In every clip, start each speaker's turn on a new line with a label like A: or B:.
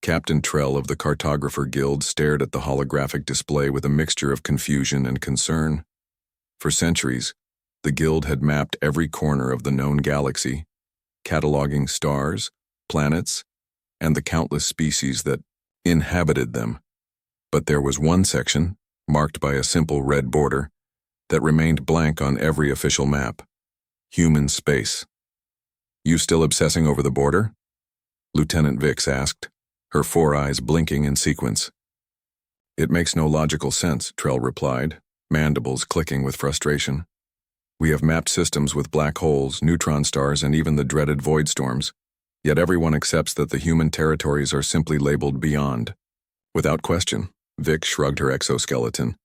A: Captain Trell of the Cartographer Guild stared at the holographic display with a mixture of confusion and concern. For centuries, the Guild had mapped every corner of the known galaxy, cataloging stars, planets, and the countless species that inhabited them. But there was one section, marked by a simple red border, that remained blank on every official map: human space. "You still obsessing over the border?" Lieutenant Vix asked, her 4 eyes blinking in sequence. "It makes no logical sense," Trell replied, mandibles clicking with frustration. "We have mapped systems with black holes, neutron stars, and even the dreaded void storms, yet everyone accepts that the human territories are simply labeled beyond." "Without question," Vix shrugged her exoskeleton.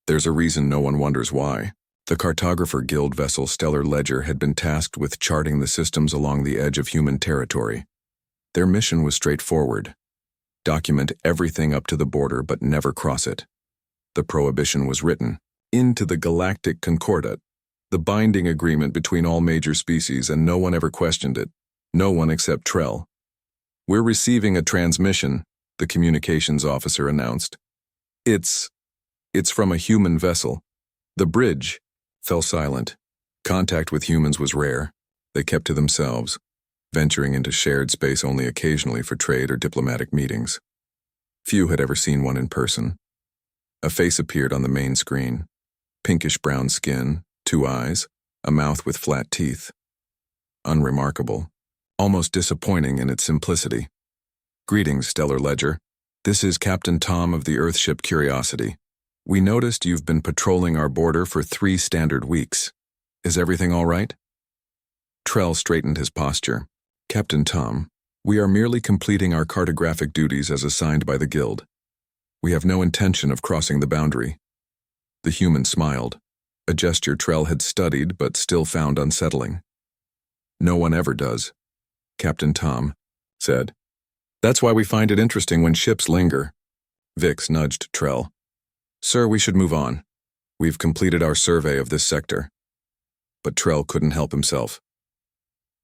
A: "There's a reason no one wonders why." The Cartographer Guild vessel Stellar Ledger had been tasked with charting the systems along the edge of human territory. Their mission was straightforward: document everything up to the border but never cross it. The prohibition was written into the Galactic Concordat, the binding agreement between all major species, and no one ever questioned it. No one except Trell. "We're receiving a transmission," the communications officer announced. It's from a human vessel." The bridge fell silent. Contact with humans was rare. They kept to themselves, venturing into shared space only occasionally for trade or diplomatic meetings. Few had ever seen one in person. A face appeared on the main screen: pinkish-brown skin, 2 eyes, a mouth with flat teeth. Unremarkable, almost disappointing in its simplicity. "Greetings, Stellar Ledger. This is Captain Tom of the Earthship Curiosity. We noticed you've been patrolling our border for 3 standard weeks. Is everything all right?" Trell straightened his posture. "Captain Tom, we are merely completing our cartographic duties as assigned by the Guild. We have no intention of crossing the boundary." The human smiled, a gesture Trell had studied but still found unsettling. "No one ever does," Captain Tom said. "That's why we find it interesting when ships linger." Vix nudged Trell. "Sir, we should move on. We've completed our survey of this sector." But Trell couldn't help himself.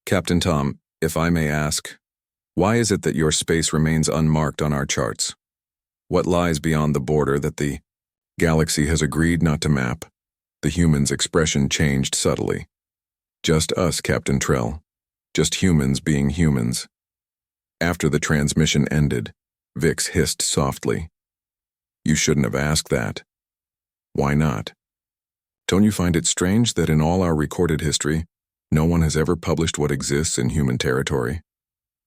A: "Captain Tom, if I may ask, why is it that your space remains unmarked on our charts? What lies beyond the border that the galaxy has agreed not to map?" The human's expression changed subtly. "Just us, Captain Trell. Just humans being humans." After the transmission ended, Vix hissed softly. "You shouldn't have asked that." "Why not? Don't you find it strange that in all our recorded history, no one has ever published what exists in human territory?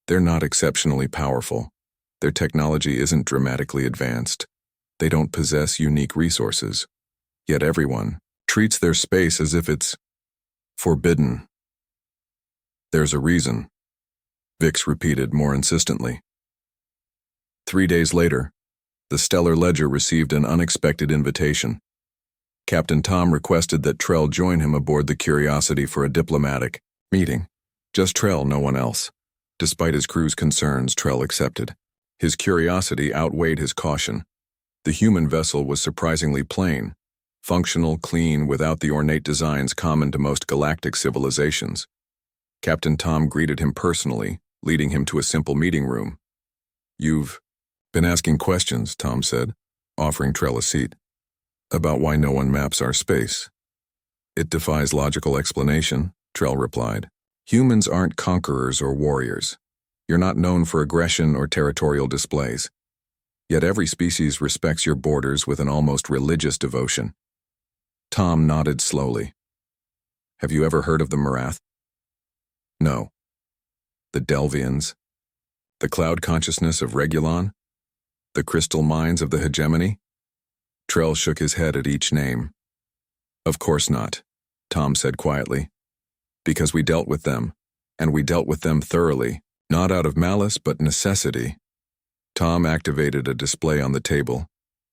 A: They're not exceptionally powerful. Their technology isn't dramatically advanced. They don't possess unique resources. Yet everyone treats their space as if it's forbidden." "There's a reason," Vix repeated more insistently. 3 days later, the Stellar Ledger received an unexpected invitation. Captain Tom requested that Trell join him aboard the Curiosity for a diplomatic meeting. Just Trell, no one else. Despite his crew's concerns, Trell accepted. His curiosity outweighed his caution. The human vessel was surprisingly plain, functional, clean, without the ornate designs common to most galactic civilizations. Captain Tom greeted him personally, leading him to a simple meeting room. "You've been asking questions," Tom said, offering Trell a seat, "about why no one maps our space." "It defies logical explanation," Trell replied. "Humans aren't conquerors or warriors. You're not known for aggression or territorial displays. Yet every species respects your borders with an almost religious devotion." Tom nodded slowly. "Have you ever heard of the Marath?" "No." "The Delvians? The cloud consciousness of Regulon? The crystal minds of the hegemony?" Trell shook his head at each name. "Of course not," Tom said quietly. "Because we dealt with them, and we dealt with them thoroughly, not out of malice but necessity." Tom activated a display on the table.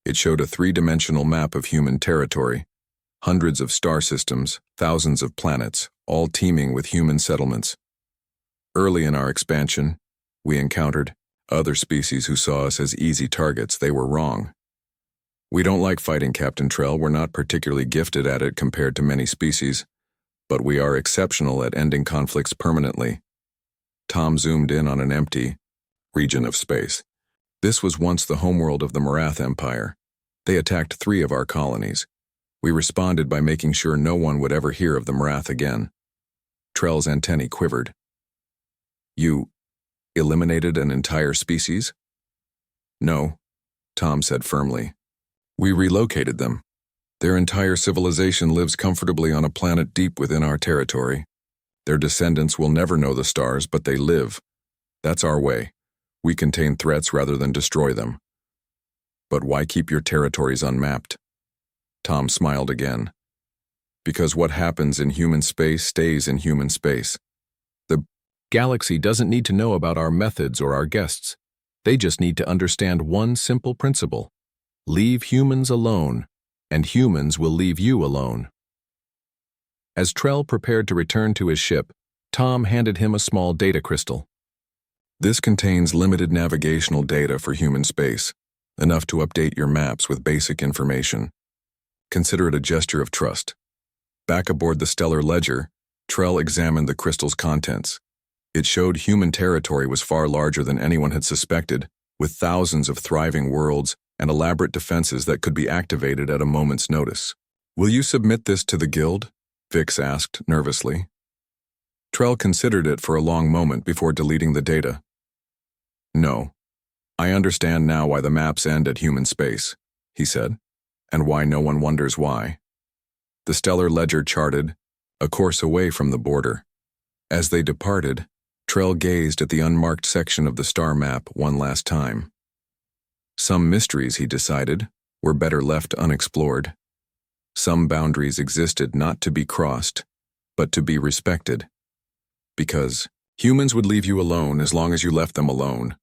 A: It showed a 3-dimensional map of human territory. Hundreds of star systems, thousands of planets, all teeming with human settlements. Early in our expansion, we encountered other species who saw us as easy targets. They were wrong. "We don't like fighting, Captain Trell. We're not particularly gifted at it compared to many species, but we are exceptional at ending conflicts permanently." Tom zoomed in on an empty region of space. This was once the homeworld of the Marath Empire. They attacked 3 of our colonies. We responded by making sure no one would ever hear of the Marath again. Trell's antennae quivered. You eliminated an entire species? No, Tom said firmly. We relocated them. Their entire civilization lives comfortably on a planet deep within our territory. Their descendants will never know the stars, but they live. That's our way. We contain threats rather than destroy them. But why keep your territories unmapped? Tom smiled again. Because what happens in human space stays in human space. The galaxy doesn't need to know about our methods or our guests. They just need to understand one simple principle. Leave humans alone, and humans will leave you alone. As Trell prepared to return to his ship, Tom handed him a small data crystal. This contains limited navigational data for human space, enough to update your maps with basic information. Consider it a gesture of trust. Back aboard the stellar ledger, Trell examined the crystal's contents. It showed human territory was far larger than anyone had suspected, with thousands of thriving worlds and elaborate defenses that could be activated at a moment's notice. Will you submit this to the guild? Vix asked nervously. Trell considered it for a long moment before deleting the data. No. I understand now why the maps end at human space, he said, and why no one wonders why. The stellar ledger charted a course away from the border. As they departed, Trell gazed at the unmarked section of the star map one last time. Some mysteries, he decided, were better left unexplored. Some boundaries existed not to be crossed, but to be respected. Because humans would leave you alone as long as you left them alone,